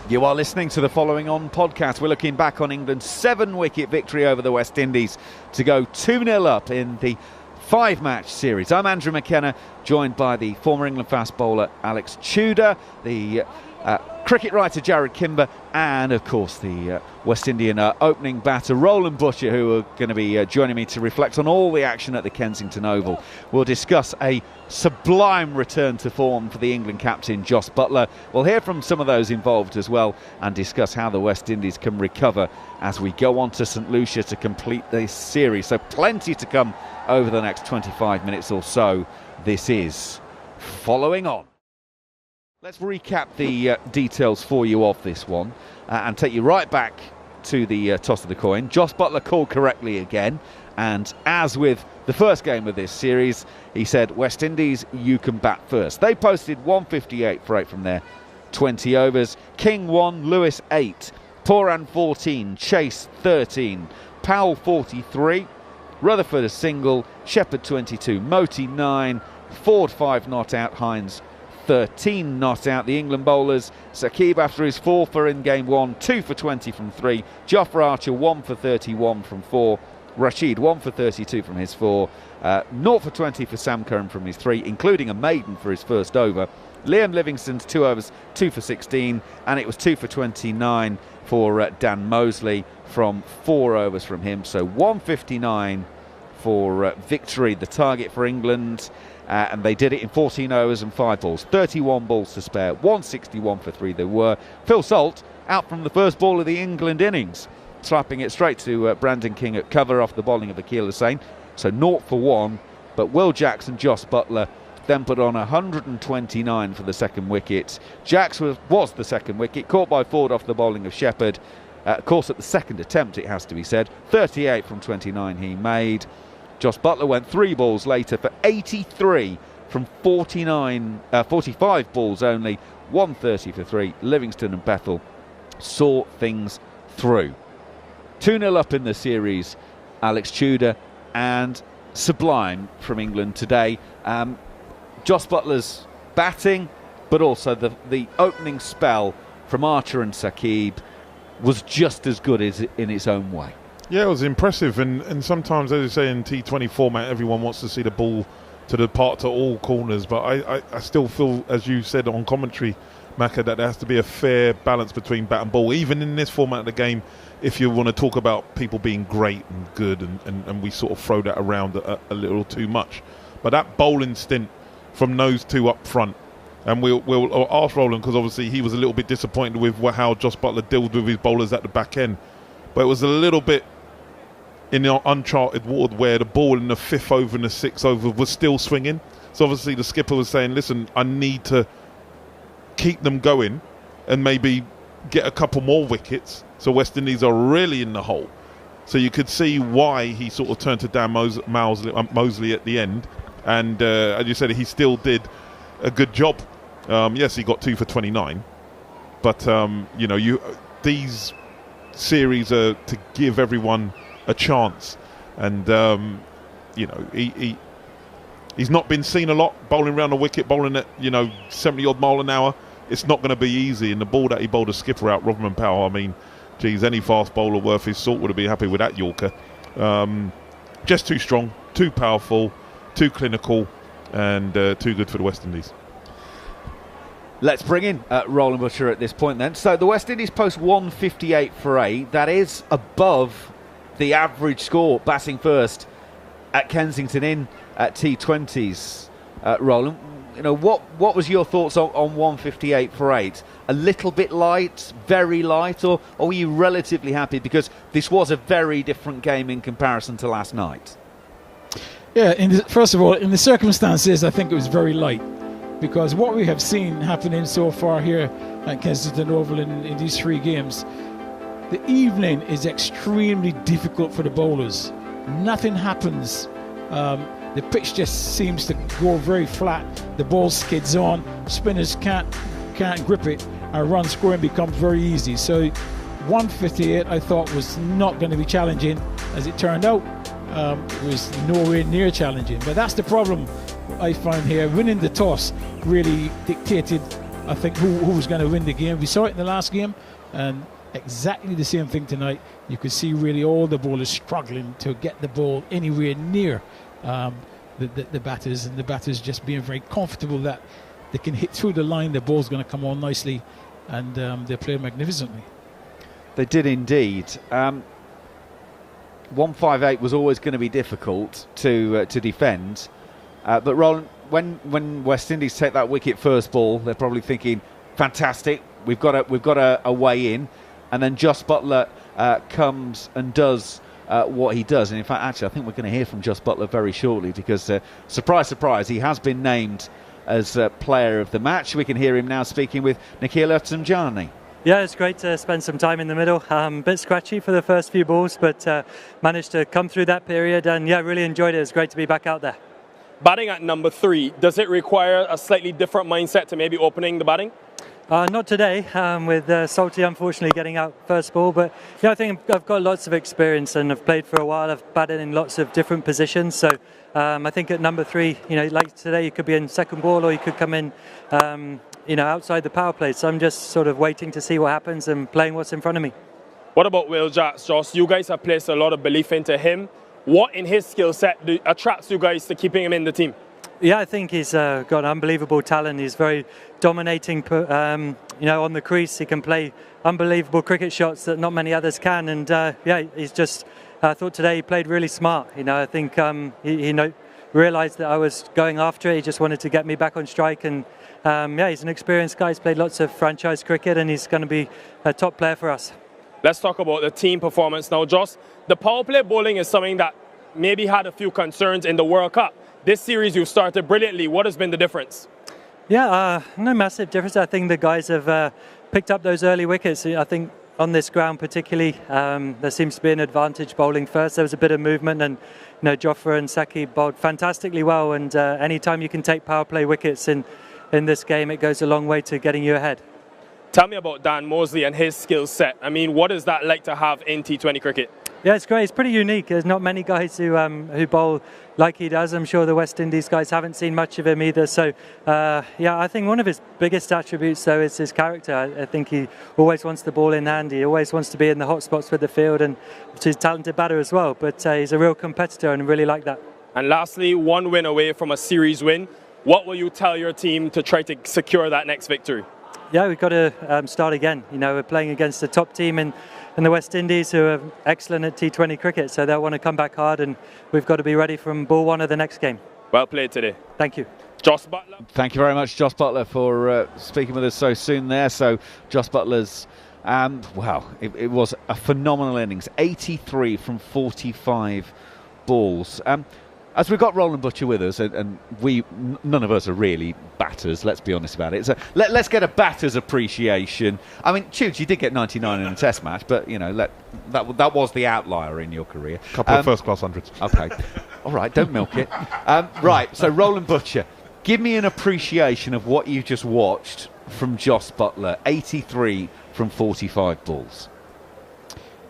You are listening to the Following On podcast. We're looking back on England's 7-wicket victory over the West Indies to go 2-0 up in the 5-match series. I'm Andrew McKenna, joined by the former England fast bowler Alex Tudor, the cricket writer Jarrod Kimber, and of course the West Indian opening batter Roland Butcher, who are going to be joining me to reflect on all the action at the Kensington Oval. We'll discuss a sublime return to form for the England captain Jos Buttler. We'll hear from some of those involved as well and discuss how the West Indies can recover as we go on to St Lucia to complete this series. So plenty to come over the next 25 minutes or so. This is Following On. Let's recap the details for you of this one and take you right back to the toss of the coin. Jos Buttler called correctly again, and as with the first game of this series, he said, West Indies, you can bat first. They posted 158 for 8 from their 20 overs. King 1, Lewis 8, Pooran 14, Chase 13, Powell 43, Rutherford a single, Shepherd 22, Moti 9, Ford 5 not out, Hines 13 not out. The England bowlers, Saqib after his 4 for in game 1, 2 for 20 from 3, Jofra Archer 1 for 31 from 4, Rashid 1 for 32 from his 4, 0 for 20 for Sam Curran from his 3, including a maiden for his first over. Liam Livingstone's 2 overs, 2 for 16, and it was 2 for 29 for Dan Mosley from 4 overs from him. So 159 for victory, the target for England. And they did it in 14 overs and 5 balls, 31 balls to spare, 161 for 3 there were. Phil Salt out from the first ball of the England innings, slapping it straight to Brandon King at cover off the bowling of Akeal Hussain. So 0 for 1, but Will Jackson, Jos Buttler then put on 129 for the second wicket. Jacks was the second wicket, caught by Ford off the bowling of Shepherd. Of course, at the second attempt, it has to be said, 38 from 29 he made. Jos Buttler went 3 balls later for 83 from 45 balls only, 130 for 3. Livingstone and Bethel saw things through. 2-0 up in the series, Alex Tudor, and sublime from England today. Jos Buttler's batting, but also the opening spell from Archer and Saqib was just as good as in its own way. Yeah, it was impressive, and sometimes, as you say, in T20 format, everyone wants to see the ball to depart to all corners, but I still feel, as you said on commentary, Macca, that there has to be a fair balance between bat and ball, even in this format of the game, if you want to talk about people being great and good, and we sort of throw that around a little too much. But that bowling stint from those two up front, and we'll ask Roland, because obviously he was a little bit disappointed with how Jos Buttler dealt with his bowlers at the back end, but it was a little bit in the uncharted water where the ball in the 5th over and the 6th over was still swinging. So obviously the skipper was saying, listen, I need to keep them going and maybe get a couple more wickets so West Indies are really in the hole. So you could see why he sort of turned to Dan Mosley at the end, and as you said, he still did a good job. Yes, he got 2 for 29, but these series are to give everyone a chance, and he's not been seen a lot bowling around the wicket, bowling at 70 odd mile an hour. It's not going to be easy, and the ball that he bowled a skipper out, Rodman Powell, I mean, geez, any fast bowler worth his salt would have been happy with that Yorker. Just too strong, too powerful, too clinical, and too good for the West Indies. Let's bring in Roland Butcher at this point then. So the West Indies post 158 for 8. That is above the average score batting first at Kensington in at T20s. Roland, what was your thoughts on 158 for 8? A little bit light, very light, or were you relatively happy because this was a very different game in comparison to last night? Yeah, first of all, in the circumstances, I think it was very light, because what we have seen happening so far here at Kensington Oval in these 3 games, the evening is extremely difficult for the bowlers. Nothing happens. The pitch just seems to go very flat. The ball skids on. Spinners can't grip it, and run scoring becomes very easy. So 158 I thought was not going to be challenging. As it turned out, it was nowhere near challenging. But that's the problem I find here. Winning the toss really dictated I think, who was going to win the game. We saw it in the last game, and exactly the same thing tonight. You could see really all the bowlers struggling to get the ball anywhere near the batters, and the batters just being very comfortable that they can hit through the line, the ball's going to come on nicely, and they played magnificently. They did indeed. 158 was always going to be difficult to defend, but Roland, when West Indies take that wicket first ball, they're probably thinking, fantastic, we've got a way in, and then Jos Buttler comes and does what he does. And in fact, actually, I think we're going to hear from Jos Buttler very shortly, because surprise, surprise, he has been named as player of the match. We can hear him now speaking with Nikhil Uttamjani. Yeah, it's great to spend some time in the middle. A bit scratchy for the first few balls, but managed to come through that period, and yeah, really enjoyed it. It's great to be back out there. Batting at number 3, does it require a slightly different mindset to maybe opening the batting? Not today, with Salty unfortunately getting out first ball, but yeah, I think I've got lots of experience and I've played for a while. I've batted in lots of different positions, so I think at number 3, like today, you could be in second ball or you could come in outside the power play. So I'm just sort of waiting to see what happens and playing what's in front of me. What about Will Jacks, Jos? You guys have placed a lot of belief into him. What in his skill set attracts you guys to keeping him in the team? Yeah, I think he's got unbelievable talent. He's very dominating, on the crease. He can play unbelievable cricket shots that not many others can. And he's just, I thought today he played really smart. I think he realised that I was going after it. He just wanted to get me back on strike. And he's an experienced guy. He's played lots of franchise cricket, and he's going to be a top player for us. Let's talk about the team performance now, Jos. The power play bowling is something that maybe had a few concerns in the World Cup. This series you've started brilliantly. What has been the difference? Yeah, no massive difference. I think the guys have picked up those early wickets. I think on this ground particularly, there seems to be an advantage bowling first. There was a bit of movement, and Jofra and Saki bowled fantastically well. And anytime you can take power play wickets in this game, it goes a long way to getting you ahead. Tell me about Dan Mosley and his skill set. I mean, what is that like to have in T20 cricket? Yeah, it's great. It's pretty unique. There's not many guys who bowl like he does. I'm sure the West Indies guys haven't seen much of him either. So, I think one of his biggest attributes, though, is his character. I think he always wants the ball in hand. He always wants to be in the hot spots with the field, and he's a talented batter as well. But he's a real competitor, and I really like that. And lastly, one win away from a series win. What will you tell your team to try to secure that next victory? Yeah, we've got to start again. We're playing against the top team in the West Indies, who are excellent at T20 cricket, so they'll want to come back hard, and we've got to be ready from ball 1 of the next game. Well played today. Thank you. Jos Buttler. Thank you very much, Jos Buttler, for speaking with us so soon there. So Jos Buttler's, it was a phenomenal innings, 83 from 45 balls. As we've got Roland Butcher with us, and none of us are really batters, let's be honest about it. So let's get a batter's appreciation. I mean, Tudes, you did get 99 in a test match, but, that was the outlier in your career. A couple of first-class hundreds. Okay. All right, don't milk it. Right, so Roland Butcher, give me an appreciation of what you just watched from Jos Buttler, 83 from 45 balls.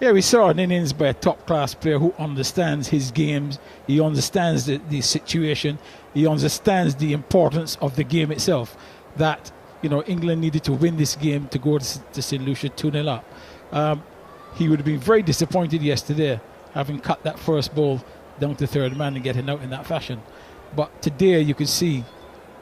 Yeah, we saw an innings by a top-class player who understands his games. He understands the situation. He understands the importance of the game itself. That, England needed to win this game to go to St. Lucia 2-0 up. He would have been very disappointed yesterday, having cut that first ball down to third man and getting out in that fashion. But today you can see,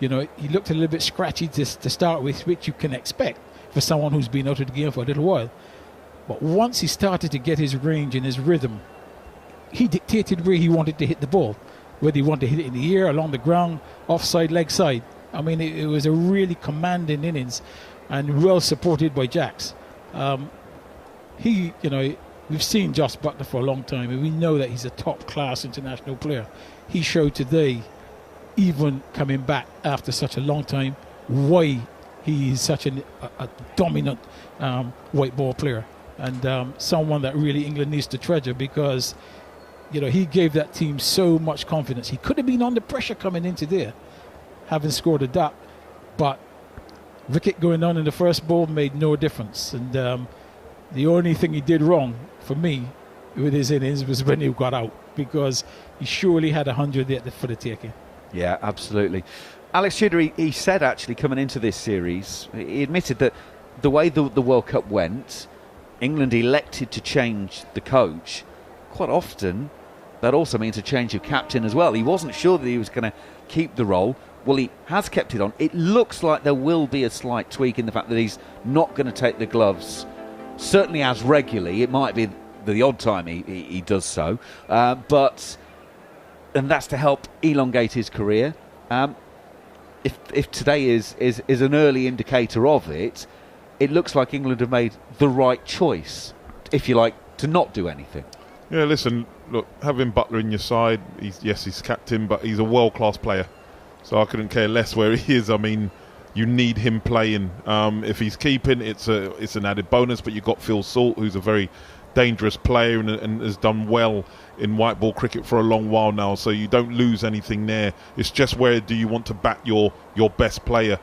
he looked a little bit scratchy to start with, which you can expect for someone who's been out of the game for a little while. But once he started to get his range and his rhythm, he dictated where he wanted to hit the ball, whether he wanted to hit it in the air, along the ground, offside, leg side. I mean, it was a really commanding innings and well supported by Jacks. We've seen Jos Buttler for a long time, and we know that he's a top-class international player. He showed today, even coming back after such a long time, why he is such a dominant white ball player. And someone that really England needs to treasure, because he gave that team so much confidence. He could have been under pressure coming into there, having scored a duck, but wicket going on in the first ball made no difference. And the only thing he did wrong for me with his innings was when he got out, because he surely had 100 there for the taking. Yeah, absolutely. Alex Tudor, he said actually coming into this series, he admitted that the way the World Cup went, England elected to change the coach. Quite often, that also means a change of captain as well. He wasn't sure that he was going to keep the role. Well, he has kept it on. It looks like there will be a slight tweak in the fact that he's not going to take the gloves, certainly as regularly. It might be the odd time he does so, and that's to help elongate his career. If today is an early indicator of it, it looks like England have made the right choice, if you like, to not do anything. Yeah, listen, look, having Buttler in your side, he's captain, but he's a world-class player. So I couldn't care less where he is. I mean, you need him playing. If he's keeping, it's an added bonus, but you've got Phil Salt, who's a very dangerous player and has done well in white ball cricket for a long while now, so you don't lose anything there. It's just where do you want to bat your best player.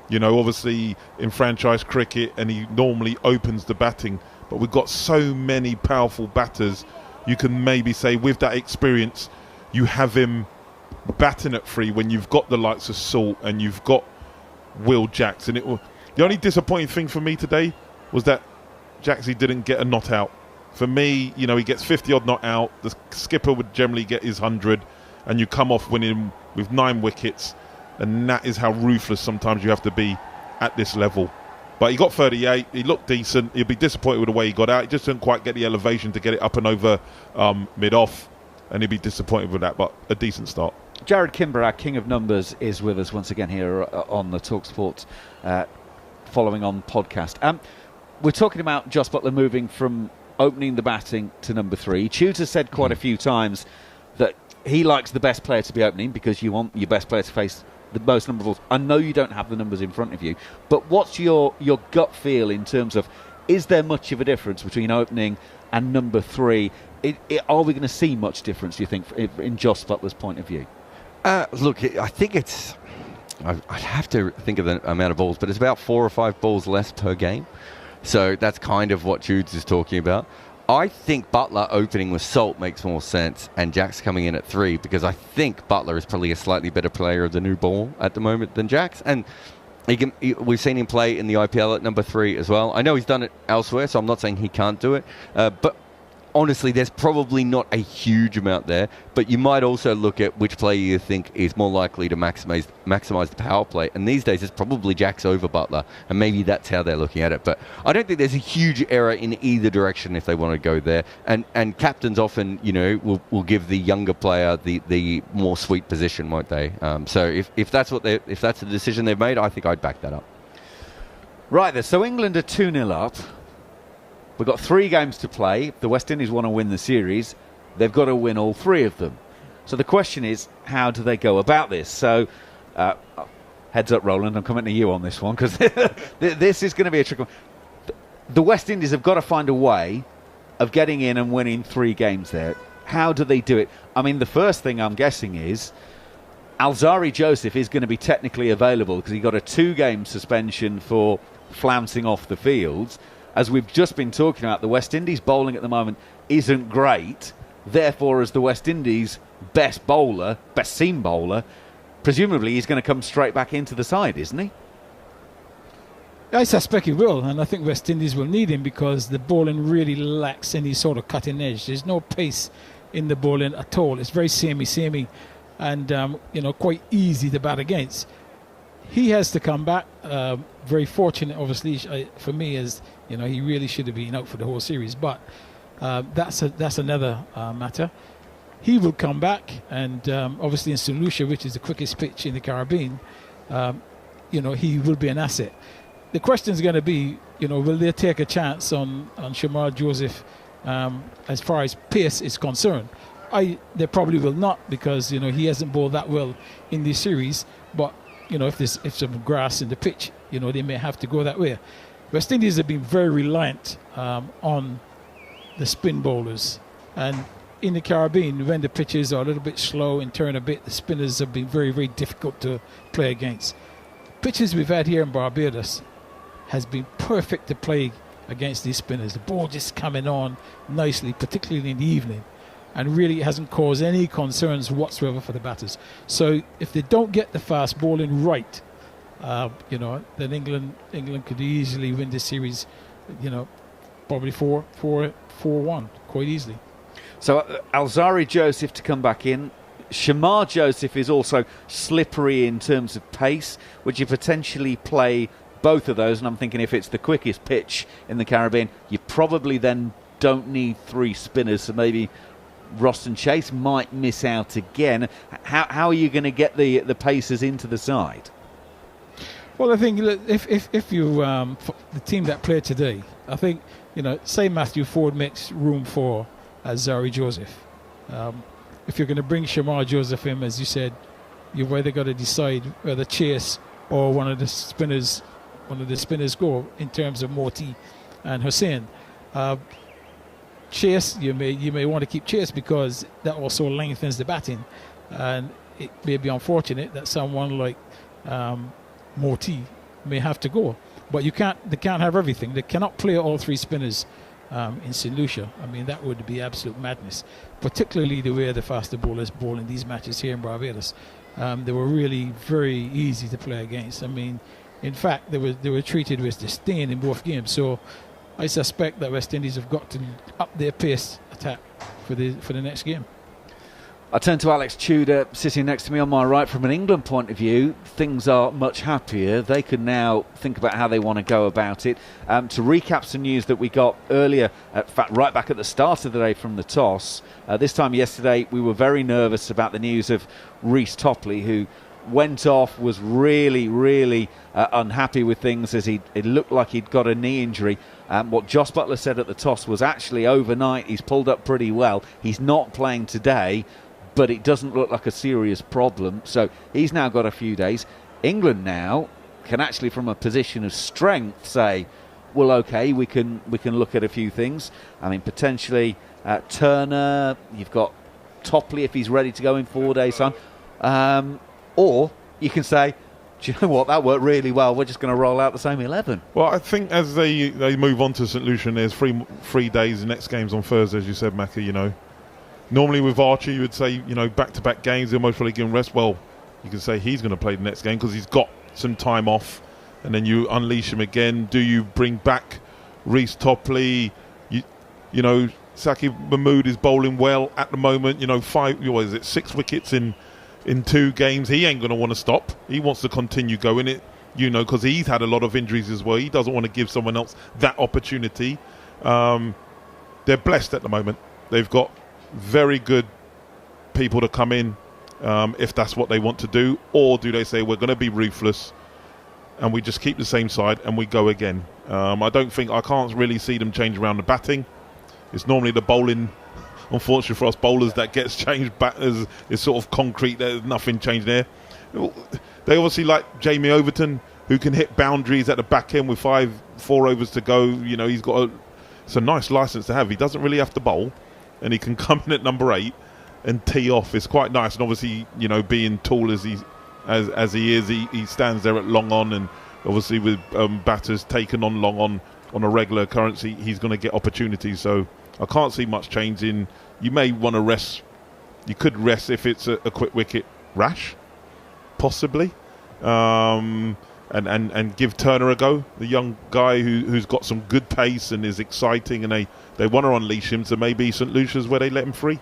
You know, obviously in franchise cricket, and he normally opens the batting, but we've got so many powerful batters. You can maybe say with that experience, you have him batting at 3 when you've got the likes of Salt and you've got Will Jackson. The only disappointing thing for me today was that Jacksy didn't get a not out. For me, you know, he gets 50 odd not out. The skipper would generally get his 100, and you come off winning with 9 wickets, and that is how ruthless sometimes you have to be at this level. But he got 38. He looked decent. He'll be disappointed with the way he got out. He just didn't quite get the elevation to get it up and over mid-off, and he'll be disappointed with that, but a decent start. Jarrod Kimber, our king of numbers, is with us once again here on the talkSPORT Following On podcast. We're talking about Jos Buttler moving from opening the batting to number 3. Tudor said quite a few times that he likes the best player to be opening because you want your best player to face the most number of balls. I know you don't have the numbers in front of you, but what's your gut feel in terms of, is there much of a difference between opening and number 3? Are we going to see much difference, do you think, in Jos Buttler's point of view? Look, I think it's... I'd have to think of the amount of balls, but it's about 4 or 5 balls less per game. So that's kind of what Judes is talking about. I think Buttler opening with Salt makes more sense, and Jack's coming in at 3, because I think Buttler is probably a slightly better player of the new ball at the moment than Jack's. And we've seen him play in the IPL at number 3 as well. I know he's done it elsewhere, so I'm not saying he can't do it. But honestly, there's probably not a huge amount there, but you might also look at which player you think is more likely to maximize the power play. And these days, it's probably Jack's over Buttler, and maybe that's how they're looking at it. But I don't think there's a huge error in either direction if they want to go there. And captains often, you know, will give the younger player the more sweet position, won't they? So if that's the decision they've made, I think I'd back that up. Right there. So England are 2-0 up. We've got 3 games to play. If the West Indies want to win the series, they've got to win all 3 of them. So the question is, how do they go about this? So, heads up, Roland, I'm coming to you on this one, because this is going to be a tricky one. The West Indies have got to find a way of getting in and winning 3 games there. How do they do it? I mean, the first thing I'm guessing is Alzari Joseph is going to be technically available because he got a 2-game suspension for flouncing off the field. As we've just been talking about, the West Indies bowling at the moment isn't great. Therefore, as the West Indies' best bowler, best seam bowler, presumably he's going to come straight back into the side, isn't he? I suspect he will, and I think West Indies will need him because the bowling really lacks any sort of cutting edge. There's no pace in the bowling at all. It's very samey, and quite easy to bat against. He has to come back. Very fortunate, obviously, for me, as you know, he really should have been out for the whole series. But that's another matter. He will come back, and obviously in St. Lucia, which is the quickest pitch in the Caribbean, he will be an asset. The question is going to be, will they take a chance on Shamar Joseph as far as pace is concerned? They probably will not, because he hasn't bowled that well in this series. But if there's some grass in the pitch, they may have to go that way. West Indies have been very reliant on the spin bowlers, and in the Caribbean, when the pitches are a little bit slow and turn a bit, the spinners have been very, very difficult to play against. Pitches we've had here in Barbados has been perfect to play against these spinners. The ball just coming on nicely, particularly in the evening. and really hasn't caused any concerns whatsoever for the batters. So if they don't get the fast bowling right, then England could easily win this series, probably 4-1 quite easily. So Alzari Joseph to come back in. Shamar Joseph is also slippery in terms of pace. Would you potentially play both of those? And I'm thinking if it's the quickest pitch in the Caribbean, you probably then don't need 3 spinners, so maybe Roston Chase might miss out again. How are you going to get the pacers into the side? Well, I think if you the team that played today, I think say Matthew Ford makes room for Zari Joseph. If you're going to bring Shamar Joseph in, as you said, you've either got to decide whether Chase or one of the spinners go in terms of Moti and Hussain. Chase, you may want to keep Chase because that also lengthens the batting, and it may be unfortunate that someone like Moti may have to go. But they can't have everything. They cannot play all 3 spinners in St. Lucia. I mean, that would be absolute madness, particularly the way the faster bowlers bowl in these matches here in Barbados. They were really very easy to play against. I mean, in fact, they were treated with disdain in both games. So I suspect that West Indies have got to up their pace attack for the next game. I turn to Alex Tudor, sitting next to me on my right. From an England point of view, things are much happier. They can now think about how they want to go about it. To recap some news that we got earlier, in fact, right back at the start of the day from the toss. This time yesterday, we were very nervous about the news of Reece Topley, who went off, was really, really unhappy with things as it looked like he'd got a knee injury. What Jos Buttler said at the toss was actually overnight he's pulled up pretty well. He's not playing today, but it doesn't look like a serious problem. So he's now got a few days. England now can actually, from a position of strength, say, well, OK, we can look at a few things. I mean, potentially Turner, you've got Topley if he's ready to go in 4 days' time. Or you can say, do you know what, that worked really well, we're just going to roll out the same 11. Well, I think as they move on to St. Lucia, there's three days, the next game's on Thursday, as you said, Macca, Normally with Archie, you would say, back-to-back games, they'll most probably give him rest. Well, you can say he's going to play the next game because he's got some time off, and then you unleash him again. Do you bring back Reece Topley? Saki Mahmood is bowling well at the moment. 6 wickets in 2 games. He ain't going to want to stop. He wants to continue going it, because he's had a lot of injuries as well. He doesn't want to give someone else that opportunity. They're blessed at the moment. They've got very good people to come in if that's what they want to do, or do they say we're going to be ruthless and we just keep the same side and we go again? I can't really see them change around the batting. It's normally the bowling, unfortunately for us bowlers, that gets changed. Batters is sort of concrete. There's nothing changed there. They obviously like Jamie Overton, who can hit boundaries at the back end with 4 overs to go. He's got it's a nice license to have. He doesn't really have to bowl, and he can come in at number 8 and tee off. It's quite nice. And obviously, being tall as he is, he stands there at long on, and obviously with batters taken on long on a regular occurrence, he's going to get opportunities. So I can't see much change in. You may want to rest. You could rest if it's a quick wicket rash, possibly, and give Turner a go, the young guy who's got some good pace and is exciting, and they want to unleash him. So maybe St. Lucia's where they let him free.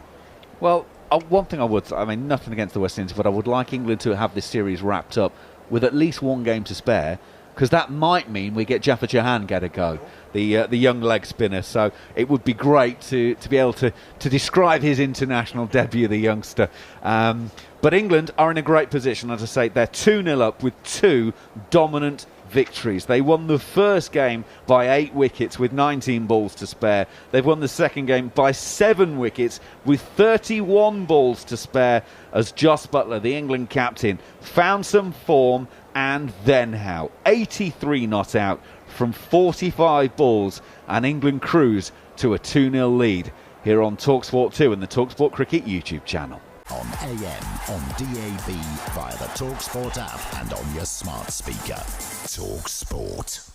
Well, one thing nothing against the West Indies, but I would like England to have this series wrapped up with at least 1 game to spare, because that might mean we get Jaffa Jahan get a go, the young leg spinner. So it would be great to be able to describe his international debut, the youngster. But England are in a great position. As I say, they're 2-0 up with 2 dominant victories. They won the first game by 8 wickets with 19 balls to spare. They've won the second game by 7 wickets with 31 balls to spare, as Jos Buttler, the England captain, found some form. And then how? 83 not out from 45 balls, and England cruise to a 2-0 lead here on talkSPORT 2 and the talkSPORT Cricket YouTube channel. On AM, on DAB, via the talkSPORT app and on your smart speaker. talkSPORT.